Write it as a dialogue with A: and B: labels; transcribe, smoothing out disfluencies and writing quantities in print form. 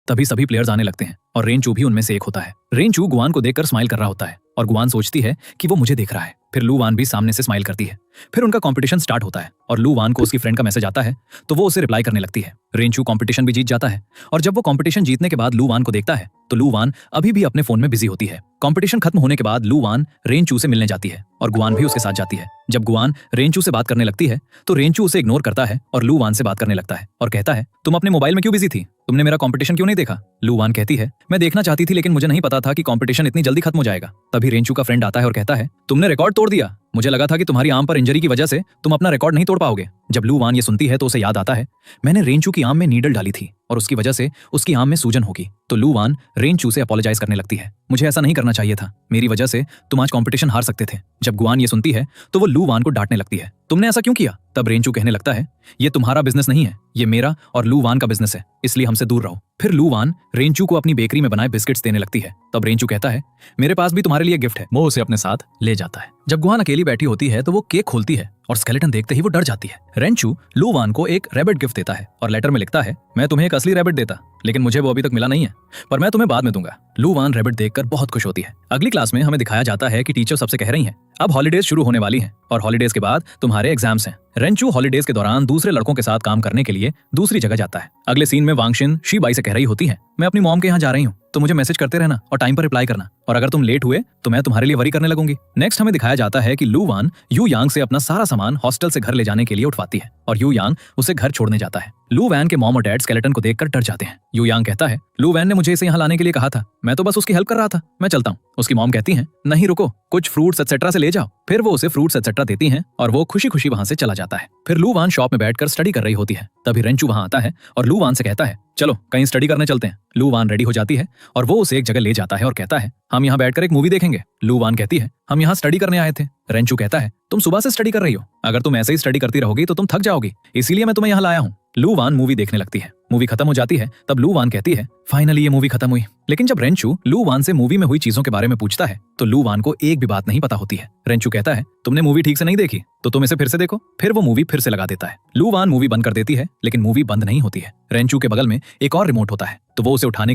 A: तभी सभी प्लेयर्स आने लगते हैं और रेनचू भी उनमें से एक होता है। रेनचू गुआन को देखकर स्माइल कर रहा होता है और गुआन सोचती है कि वो मुझे देख रहा है। फिर लू वान भी सामने से स्माइल करती है। फिर उनका कंपटीशन स्टार्ट होता है और लू वान को उसकी फ्रेंड का मैसेज आता है तो वो उसे रिप्लाई करने लगती है। रेनचू कंपटीशन भी जीत जाता है और जब वो कंपटीशन जीतने के बाद लू वान को देखता है तो लू वान अभी भी अपने फोन में बिजी होती है। कंपटीशन खत्म होने के बाद लू वान रेनचू से मिलने जाती है और गुआन भी उसके साथ जाती है। जब गुआन रेनचू से बात करने लगती है तो रेनचू उसे इग्नोर करता है और लू वान से बात करने लगता है और कहता है तुम अपने मोबाइल में क्यों बिजी थी, तुमने मेरा कंपटीशन क्यों नहीं देखा। लू वान कहती है मैं देखना चाहती थी लेकिन मुझे नहीं पता था कि कंपटीशन इतनी जल्दी खत्म हो जाएगा। तभी रेनचू का फ्रेंड आता है और कहता है तुमने रिकॉर्ड तोड़ दिया, मुझे लगा था कि तुम्हारी आर्म पर इंजरी की वजह से तुम अपना रिकॉर्ड नहीं तोड़ पाओगे। जब लू वान ये सुनती है तो उसे याद आता है मैंने रेनचू की आर्म में नीडल डाली थी और उसकी वजह से उसकी आर्म में सूजन होगी। तो लू वान रेनचू से अपोलोजाइज करने लगती है, मुझे ऐसा नहीं करना चाहिए था, मेरी वजह से तुम आज कंपटीशन हार सकते थे। जब गुआन ये सुनती है तो वो लू वान को डांटने लगती है, तुमने ऐसा क्यों किया। तब रेनचू कहने लगता है ये तुम्हारा बिजनेस नहीं है, ये मेरा और लू वान का बिजनेस है, इसलिए हमसे दूर रहो। फिर लू वान रेनचू को अपनी बेकरी में बनाए बिस्किट्स देने लगती है। तब रेनचू कहता है मेरे पास भी तुम्हारे लिए गिफ्ट है। वो उसे अपने साथ ले जाता है। जब गुआन अकेली बैठी होती है तो वो केक खोलती है और स्केलेटन देखते ही वो डर जाती है। रेनचू लू वान को एक रैबिट गिफ्ट देता है और लेटर में लिखता है मैं तुम्हें एक असली रैबिट देता लेकिन मुझे वो अभी तक मिला नहीं है, पर मैं तुम्हें बाद में दूंगा। लू वान रैबिट देखकर बहुत खुश होती है। अगली क्लास में हमें दिखाया जाता है कि टीचर सबसे कह रही हैं अब हॉलीडेज शुरू होने वाली हैं और हॉलीडेज के बाद तुम्हारे एग्जाम्स हैं। रेनचू हॉलीडेज के दौरान दूसरे लड़कों के साथ काम करने के लिए दूसरी जगह जाता है। अगले सीन में वांगशिन शी-बाई से कह रही होती है मैं अपनी मॉम के यहाँ जा रही हूँ तो मुझे मैसेज करते रहना और टाइम पर रिप्लाई करना, और अगर तुम लेट हुए तो मैं तुम्हारे लिए वरी करने लगूंगी। नेक्स्ट हमें दिखाया जाता है कि लू वान यू यांग से अपना सारा सामान हॉस्टल से घर ले जाने के लिए उठवाती है और यू यांग उसे घर छोड़ने जाता है। लू वैन के मॉम और डैड स्केलेटन को देखकर डर जाते हैं। यू यांग कहता है लू वैन ने मुझे इसे यहाँ लाने के लिए कहा था, मैं तो बस उसकी हेल्प कर रहा था, मैं चलता हूँ। उसकी मॉम कहती है नहीं रुको, कुछ फ्रूट्स एक्सेट्रा से ले जाओ। फिर वो उसे फ्रूट्स एक्सेट्रा देती हैं और वो खुशी खुशी वहां से चला जाता है। फिर लू वान शॉप में बैठकर स्टडी कर रही होती है। तभी रेनचू वहां आता है और लू वान से कहता है चलो कहीं स्टडी करने चलते हैं। लू वान रेडी हो जाती है और वो उसे एक जगह ले जाता है और कहता है हम यहाँ बैठकर एक मूवी देखेंगे। लू वान कहती है हम यहाँ स्टडी करने आए थे। रेनचू कहता है तुम सुबह से स्टडी कर रही हो, अगर तुम ऐसे ही स्टडी करती रहोगी तो तुम थक जाओगी, इसीलिए मैं तुम्हें यहाँ लाया हूँ। लू वान मूवी देखने लगती है। मूवी खत्म हो जाती है तब लू वान कहती है फाइनली ये मूवी खत्म हुई। लेकिन जब रेनचू लू वान से मूवी में हुई चीजों के बारे में पूछता है तो लू वान को एक भी बात नहीं पता होती है। रेनचू कहता है तुमने मूवी ठीक से नहीं देखी तो तुम इसे फिर से देखो। फिर वो मूवी फिर से लगा देता है। लू वान मूवी बंद कर देती है लेकिन मूवी बंद नहीं होती है। रेनचू के बगल में एक और रिमोट होता है तो वो उसे उठाने